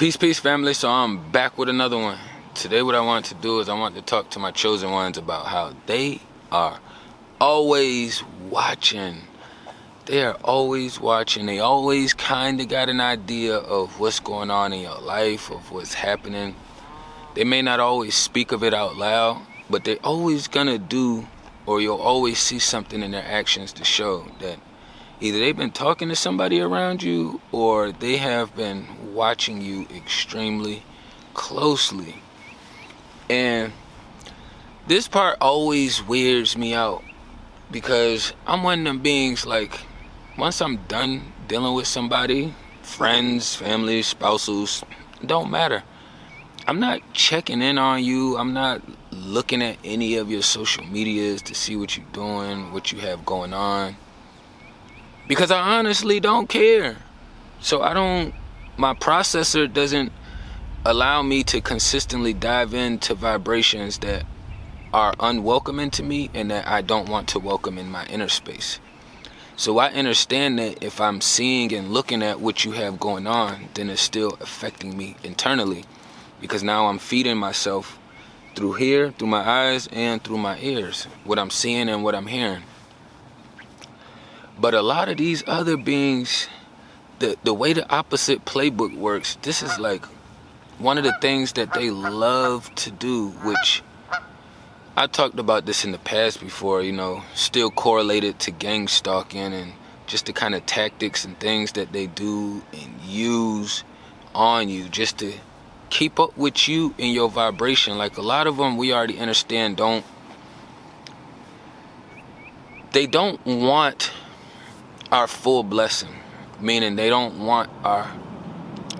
Peace, family. So I'm back with another one. Today what I want to do is I want to talk to my chosen ones about how they are always watching. They are always watching. They always kind of got an idea of what's going on in your life, of what's happening. They may not always speak of it out loud, but they're always gonna do, or you'll always see something in their actions to show that either they've been talking to somebody around you or they have been watching you extremely closely. And this part always weirds me out because I'm one of them beings, like, once I'm done dealing with somebody, friends, family, spouses, don't matter. I'm not checking in on you. I'm not looking at any of your social medias to see what you're doing, what you have going on, because I honestly don't care. So my processor doesn't allow me to consistently dive into vibrations that are unwelcoming to me and that I don't want to welcome in my inner space. So I understand that if I'm seeing and looking at what you have going on, then it's still affecting me internally, because now I'm feeding myself through here, through my eyes, and through my ears, what I'm seeing and what I'm hearing. But a lot of these other beings, the way the opposite playbook works, this is like one of the things that they love to do, which I talked about this in the past before, still correlated to gang stalking and just the kind of tactics and things that they do and use on you just to keep up with you in your vibration. Like, a lot of them, we already understand, they don't want our full blessing, meaning they don't want our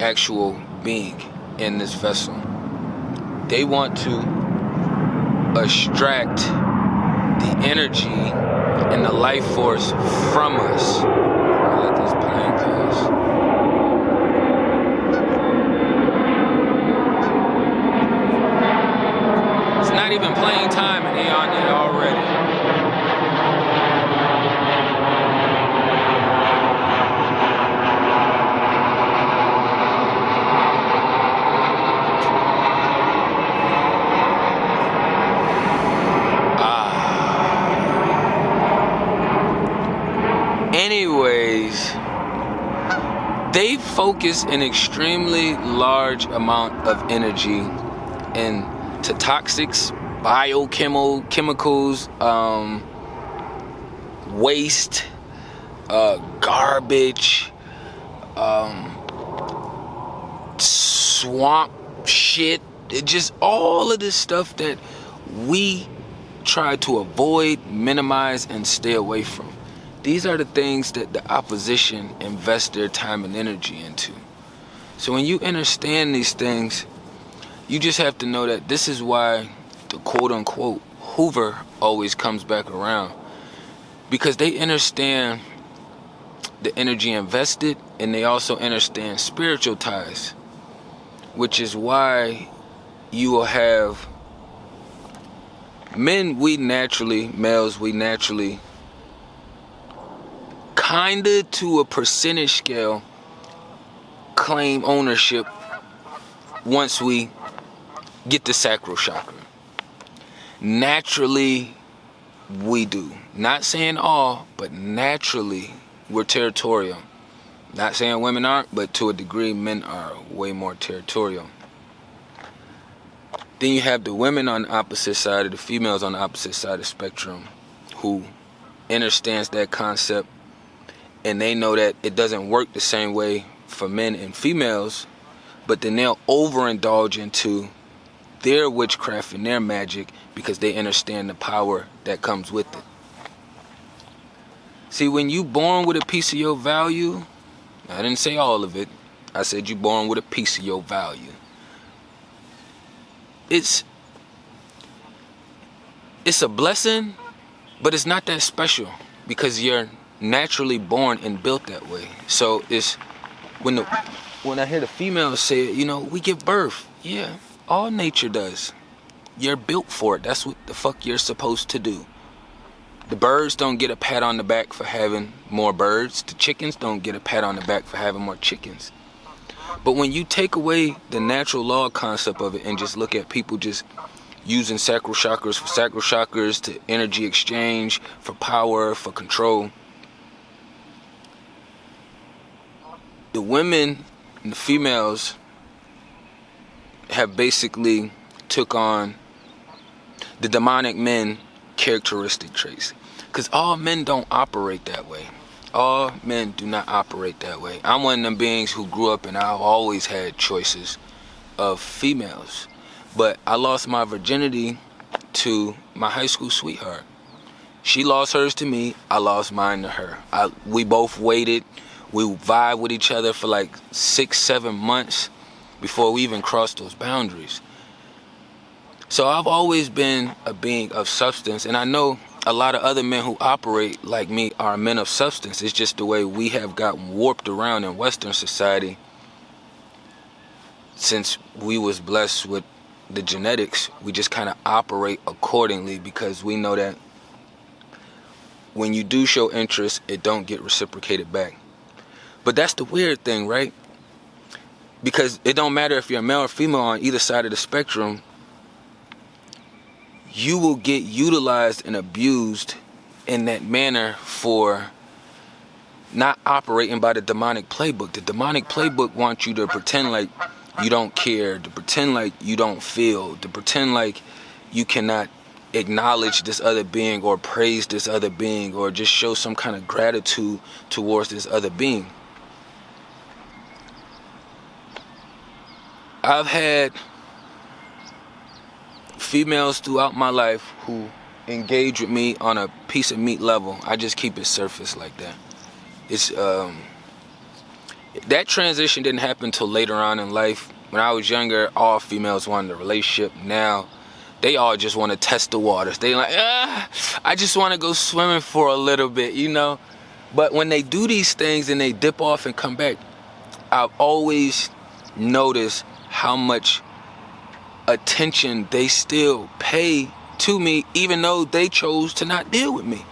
actual being in this vessel. They want to extract the energy and the life force from us. I'll let this plane pass. It's not even playing time and they on it already. Anyways, they focus an extremely large amount of energy into toxics, biochemicals, waste, garbage, swamp shit. Just all of this stuff that we try to avoid, minimize, and stay away from. These are the things that the opposition invests their time and energy into. So when you understand these things, you just have to know that this is why the quote-unquote Hoover always comes back around. Because they understand the energy invested, and they also understand spiritual ties. Which is why you will have males, we naturally, kinda to a percentage scale, claim ownership once we get the sacral chakra. Naturally, we do. Not saying all, but naturally, we're territorial. Not saying women aren't, but to a degree, men are way more territorial. Then you have the women on the opposite side, or the females on the opposite side of the spectrum, who understands that concept. And they know that it doesn't work the same way for men and females, but then they'll overindulge into their witchcraft and their magic because they understand the power that comes with it. See, when you born with a piece of your value, I didn't say all of it, I said you born with a piece of your value. It's a blessing, but it's not that special because you're naturally born and built that way. So it's when I hear the females say it, we give birth. Yeah, all nature does. You're built for it. That's what the fuck you're supposed to do. The birds don't get a pat on the back for having more birds. The chickens don't get a pat on the back for having more chickens. But when you take away the natural law concept of it and just look at people just using sacral chakras for sacral chakras to energy exchange, for power, for control, the women and the females have basically took on the demonic men characteristic traits. Because all men don't operate that way. All men do not operate that way. I'm one of them beings who grew up and I've always had choices of females. But I lost my virginity to my high school sweetheart. She lost hers to me, I lost mine to her. We both waited, we vibed with each other for like 6-7 months before we even crossed those boundaries. So I've always been a being of substance, and I know a lot of other men who operate like me are men of substance. It's just the way we have gotten warped around in Western society since we was blessed with the genetics. We just kind of operate accordingly because we know that when you do show interest, it don't get reciprocated back. But that's the weird thing, right? Because it don't matter if you're male or female on either side of the spectrum, you will get utilized and abused in that manner for not operating by the demonic playbook. The demonic playbook wants you to pretend like you don't care, to pretend like you don't feel, to pretend like you cannot acknowledge this other being or praise this other being or just show some kind of gratitude towards this other being. I've had females throughout my life who engage with me on a piece of meat level. I just keep it surface like that. It's that transition didn't happen till later on in life. When I was younger, all females wanted a relationship. Now they all just want to test the waters. They like, I just want to go swimming for a little bit, you know. But when they do these things and they dip off and come back, I've always noticed how much attention they still pay to me, even though they chose to not deal with me.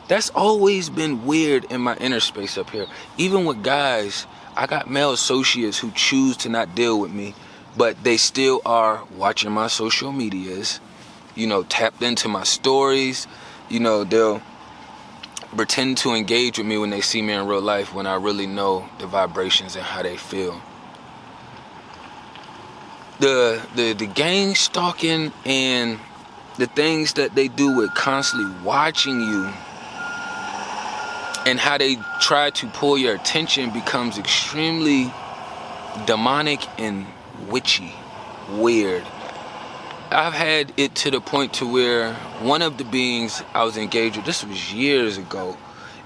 That's always been weird in my inner space up here. Even with guys, I got male associates who choose to not deal with me, but they still are watching my social medias, you know, tapped into my stories. You know, they'll pretend to engage with me when they see me in real life when I really know the vibrations and how they feel. The gang stalking and the things that they do with constantly watching you and how they try to pull your attention becomes extremely demonic and witchy, weird. I've had it to the point to where one of the beings I was engaged with, this was years ago,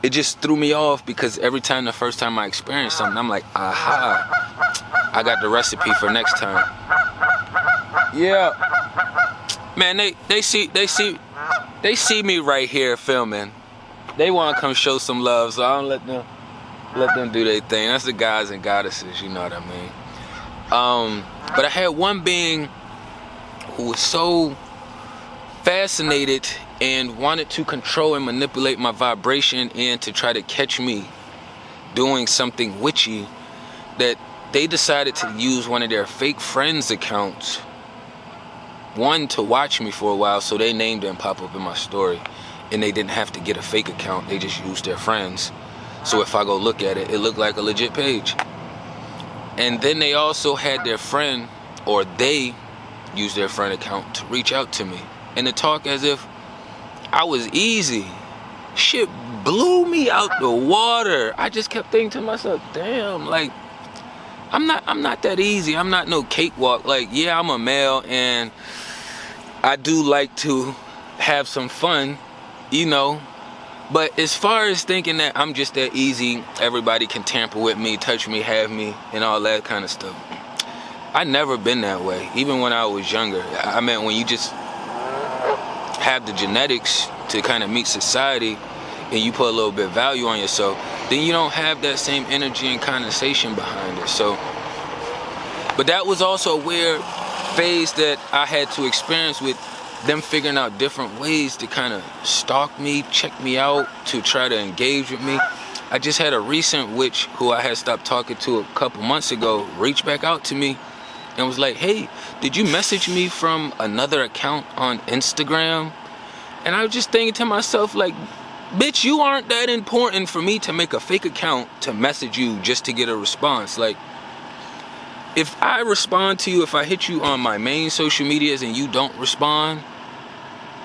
it just threw me off because the first time I experienced something, I'm like, aha, I got the recipe for next time. Yeah, man, they see me right here filming. They want to come show some love, so I don't let them do their thing. That's the guys and goddesses, you know what I mean. But I had one being who was so fascinated and wanted to control and manipulate my vibration and to try to catch me doing something witchy that they decided to use one of their fake friends' accounts, one, to watch me for a while, so they named it and pop up in my story, and they didn't have to get a fake account, they just used their friends. So if I go look at it, it looked like a legit page. And then they also had their friend, or they used their friend account to reach out to me and to talk as if I was easy. Shit blew me out the water. I just kept thinking to myself, damn, like, I'm not that easy. I'm not no cakewalk. Like, yeah, I'm a male and I do like to have some fun, you know. But as far as thinking that I'm just that easy, everybody can tamper with me, touch me, have me, and all that kind of stuff, I never been that way. Even when I was younger. I mean, when you just have the genetics to kind of meet society and you put a little bit of value on yourself, then you don't have that same energy and condensation behind it. So, but that was also a weird phase that I had to experience with them figuring out different ways to kind of stalk me, check me out, to try to engage with me. I just had a recent witch who I had stopped talking to a couple months ago reach back out to me and was like, hey, did you message me from another account on Instagram? And I was just thinking to myself, like, bitch, you aren't that important for me to make a fake account to message you just to get a response. Like, if I respond to you, if I hit you on my main social medias and you don't respond,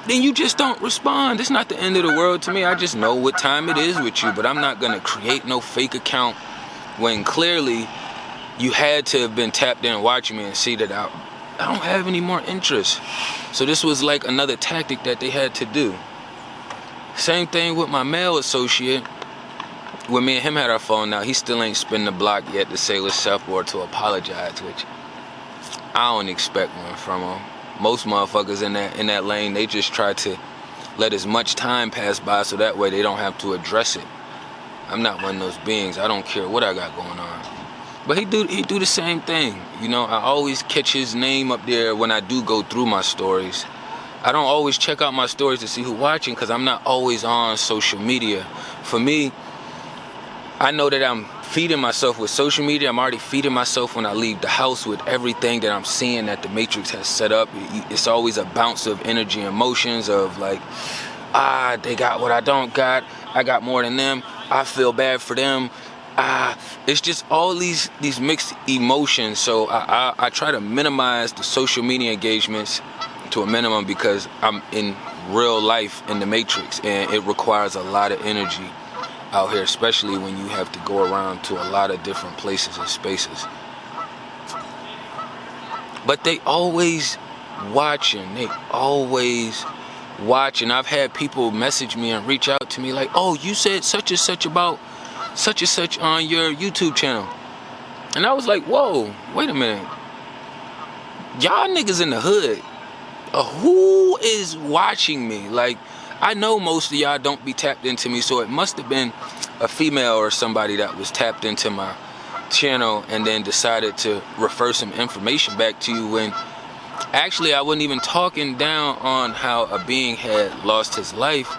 then you just don't respond. It's not the end of the world to me. I just know what time it is with you, but I'm not gonna create no fake account when clearly you had to have been tapped in watching me and see that I don't have any more interest. So this was like another tactic that they had to do. Same thing with my male associate. When me and him had our phone now, he still ain't spin the block yet to say what's up or to apologize, which I don't expect one from him. Most motherfuckers in that lane, they just try to let as much time pass by so that way they don't have to address it. I'm not one of those beings. I don't care what I got going on. But he do the same thing. You know, I always catch his name up there when I do go through my stories. I don't always check out my stories to see who's watching because I'm not always on social media. For me, I know that I'm feeding myself with social media. I'm already feeding myself when I leave the house with everything that I'm seeing that the Matrix has set up. It's always a bounce of energy, emotions of like, they got what I don't got. I got more than them. I feel bad for them. It's just all these mixed emotions. So I try to minimize the social media engagements to a minimum because I'm in real life in the Matrix and it requires a lot of energy out here, especially when you have to go around to a lot of different places and spaces. But they always watching. They always watching. I've had people message me and reach out to me like, oh, you said such and such about such and such on your YouTube channel. And I was like, whoa, wait a minute. Y'all niggas in the hood, who is watching me? Like, I know most of y'all don't be tapped into me, so it must have been a female or somebody that was tapped into my channel and then decided to refer some information back to you when actually I wasn't even talking down on how a being had lost his life.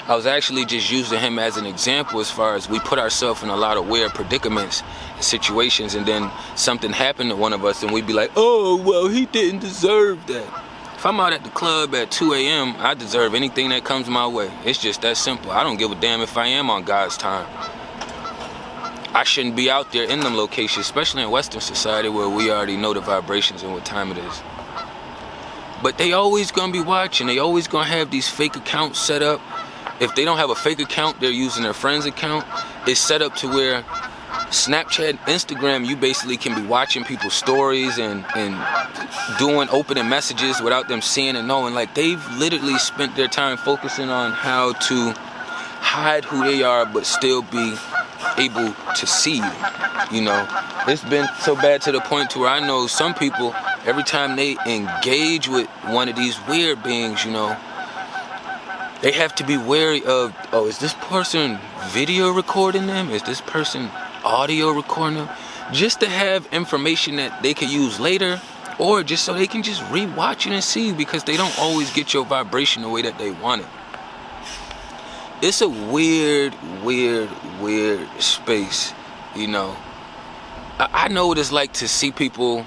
I was actually just using him as an example as far as we put ourselves in a lot of weird predicaments and situations and then something happened to one of us and we'd be like, oh, well, he didn't deserve that. If I'm out at the club at 2 a.m., I deserve anything that comes my way. It's just that simple. I don't give a damn if I am on God's time. I shouldn't be out there in them locations, especially in Western society where we already know the vibrations and what time it is. But they always gonna be watching. They always gonna have these fake accounts set up. If they don't have a fake account, they're using their friend's account. It's set up to where Snapchat, Instagram, you basically can be watching people's stories and doing opening messages without them seeing and knowing. Like, they've literally spent their time focusing on how to hide who they are but still be able to see you. You know, it's been so bad to the point to where I know some people, every time they engage with one of these weird beings, you know, they have to be wary of, oh, is this person video recording them? Is this person audio recording them? Just to have information that they can use later, or just so they can just re-watch it and see, because they don't always get your vibration the way that they want it. It's a weird space, you know. I know what it's like to see people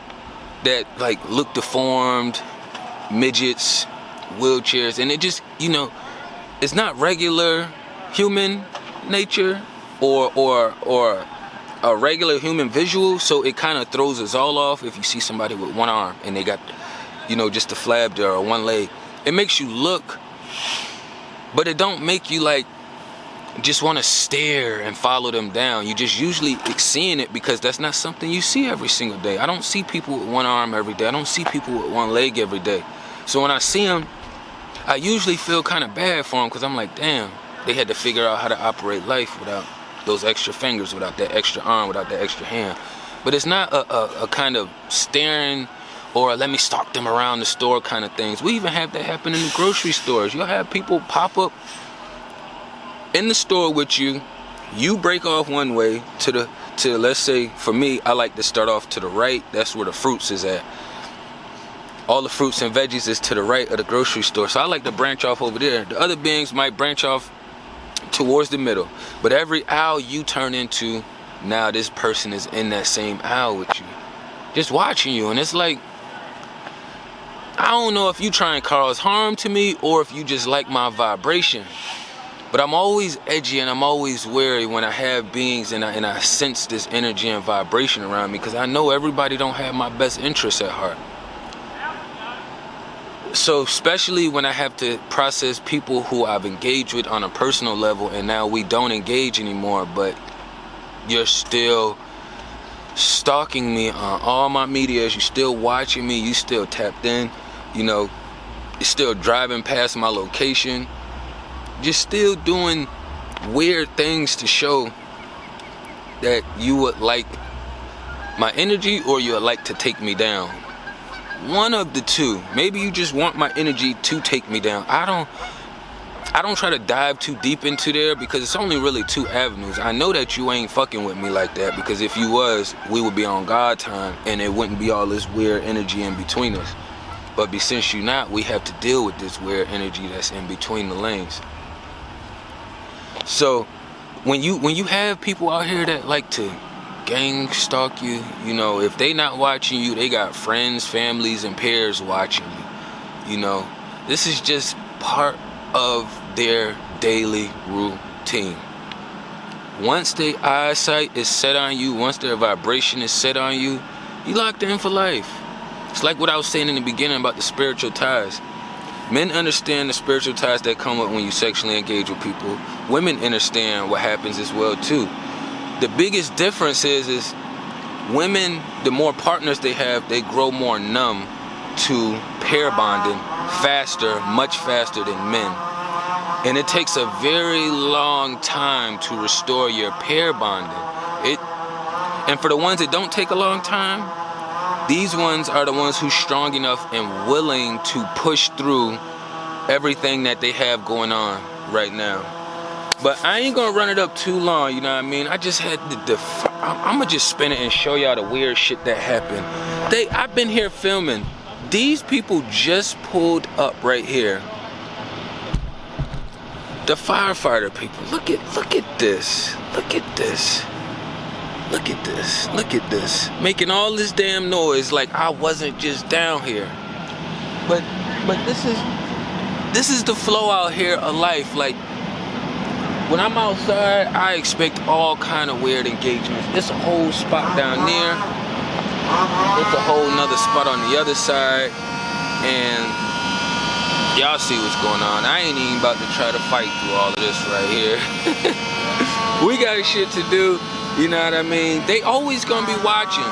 that like look deformed, midgets, wheelchairs, and it just, you know, it's not regular human nature or a regular human visual, so it kind of throws us all off if you see somebody with one arm and they got, you know, just a flab there or one leg. It makes you look, but it don't make you like just want to stare and follow them down. You just usually seeing it because that's not something you see every single day. I don't see people with one arm every day. I don't see people with one leg every day. So when I see them, I usually feel kind of bad for them because I'm like, damn, they had to figure out how to operate life without those extra fingers, without that extra arm, without that extra hand. But it's not a kind of staring or let me stalk them around the store kind of things. We even have that happen in the grocery stores. You'll have people pop up in the store with you. You break off one way to let's say, for me, I like to start off to the right. That's where the fruits is at. All the fruits and veggies is to the right of the grocery store. So I like to branch off over there. The other beings might branch off towards the middle. But every aisle you turn into, now this person is in that same aisle with you, just watching you. And it's like, I don't know if you try and cause harm to me or if you just like my vibration. But I'm always edgy and I'm always wary when I have beings and I sense this energy and vibration around me, because I know everybody don't have my best interests at heart. So especially when I have to process people who I've engaged with on a personal level and now we don't engage anymore, but you're still stalking me on all my medias, you're still watching me, you still tapped in, you know, you're still driving past my location, just still doing weird things to show that you would like my energy or you would like to take me down. One of the two. Maybe you just want my energy to take me down. I don't try to dive too deep into there, because it's only really two avenues. I know that you ain't fucking with me like that, because if you was, we would be on God time and it wouldn't be all this weird energy in between us. But since you not, we have to deal with this weird energy that's in between the lanes. So when you have people out here that like to gang stalk you, you know, if they not watching you, they got friends, families, and peers watching you. You know, this is just part of their daily routine. Once their eyesight is set on you, once their vibration is set on you, you locked in for life. It's like what I was saying in the beginning about the spiritual ties. Men understand the spiritual ties that come up when you sexually engage with people. Women understand what happens as well too. The biggest difference is women, the more partners they have, they grow more numb to pair bonding faster, much faster than men. And it takes a very long time to restore your pair bonding. And for the ones that don't take a long time, these ones are the ones who's strong enough and willing to push through everything that they have going on right now. But I ain't gonna run it up too long, you know what I mean? I just had I'm gonna just spin it and show y'all the weird shit that happened. I've been here filming. These people just pulled up right here. The firefighter people. Look at this. Look at this. Look at this. Look at this. Making all this damn noise like I wasn't just down here. But this is the flow out here of life. Like, when I'm outside, I expect all kind of weird engagements. It's a whole spot down there. It's a whole nother spot on the other side. And y'all see what's going on. I ain't even about to try to fight through all of this right here. We got shit to do. You know what I mean? They always gonna be watching.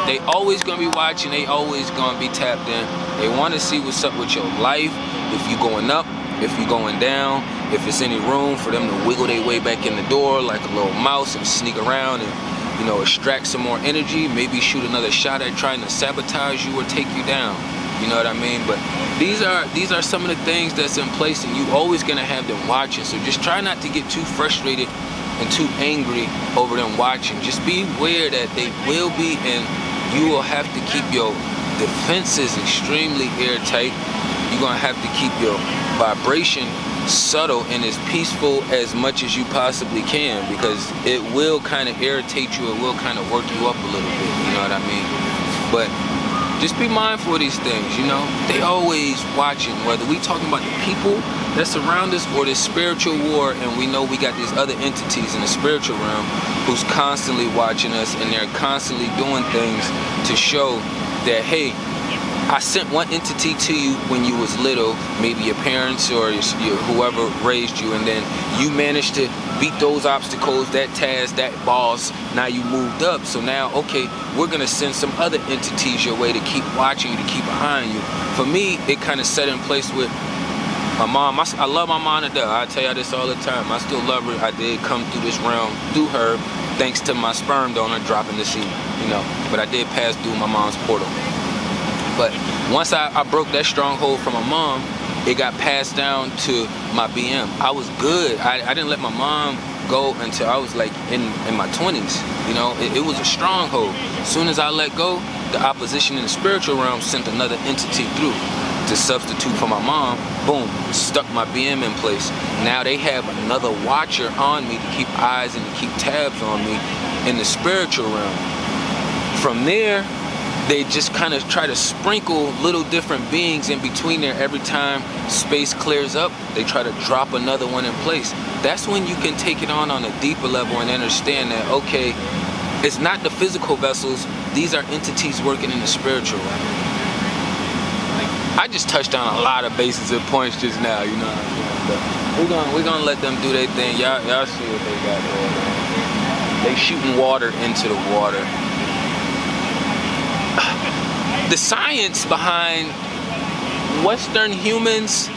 They always gonna be watching. They always gonna be tapped in. They want to see what's up with your life. If you going up, if you going down, if it's any room for them to wiggle their way back in the door like a little mouse and sneak around and, you know, extract some more energy, maybe shoot another shot at trying to sabotage you or take you down. You know what I mean? But these are some of the things that's in place, and you always gonna have them watching. So just try not to get too frustrated and too angry over them watching. Just be aware that they will be, and you will have to keep your defenses extremely airtight. You're gonna have to keep your vibration subtle and as peaceful as much as you possibly can, because it will kind of irritate you, it will kind of work you up a little bit, you know what I mean? But just be mindful of these things, you know? They always watching, whether we talking about the people that surround us or this spiritual war, and we know we got these other entities in the spiritual realm who's constantly watching us, and they're constantly doing things to show that, hey, I sent one entity to you when you was little, maybe your parents or whoever raised you, and then you managed to beat those obstacles, that task, that boss. Now you moved up, so now, okay, we're gonna send some other entities your way to keep watching you, to keep behind you. For me, it kind of set in place with my mom. I love my mom to death. I tell you this all the time. I still love her. I did come through this realm through her, thanks to my sperm donor dropping the seed, you know. But I did pass through my mom's portal. But once I broke that stronghold from my mom, it got passed down to my BM. I was good. I didn't let my mom go until I was like in my 20s. You know, it was a stronghold. As soon as I let go, the opposition in the spiritual realm sent another entity through. to substitute for my mom, boom, stuck my BM in place. Now they have another watcher on me to keep eyes and to keep tabs on me in the spiritual realm. From there, they just kind of try to sprinkle little different beings in between there. Every time space clears up, they try to drop another one in place. That's when you can take it on a deeper level and understand that, okay, it's not the physical vessels, these are entities working in the spiritual realm. I just touched on a lot of bases and points just now, you know what I'm saying? But we're gonna let them do their thing. Y'all see what they got going on. They shooting water into the water. The science behind Western humans,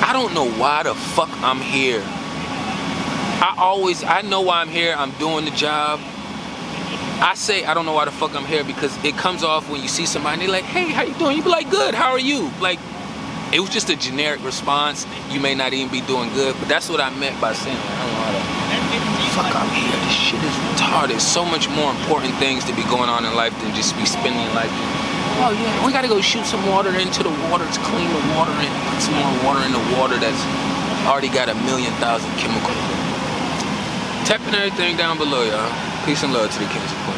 I don't know why the fuck I'm here. I know why I'm here. I'm doing the job. I say I don't know why the fuck I'm here because it comes off when you see somebody and they're like, hey, how you doing? You be like, good, how are you? Like, it was just a generic response. You may not even be doing good, but that's what I meant by saying, like, I don't know how the fuck I'm here. This shit is retarded. So much more important things to be going on in life than just be spending life. Oh yeah, we gotta go shoot some water into the water to clean the water and put some more water in the water that's already got 1,000,000 chemicals. Tapping everything down below, y'all. Peace and love to the kings of Queens.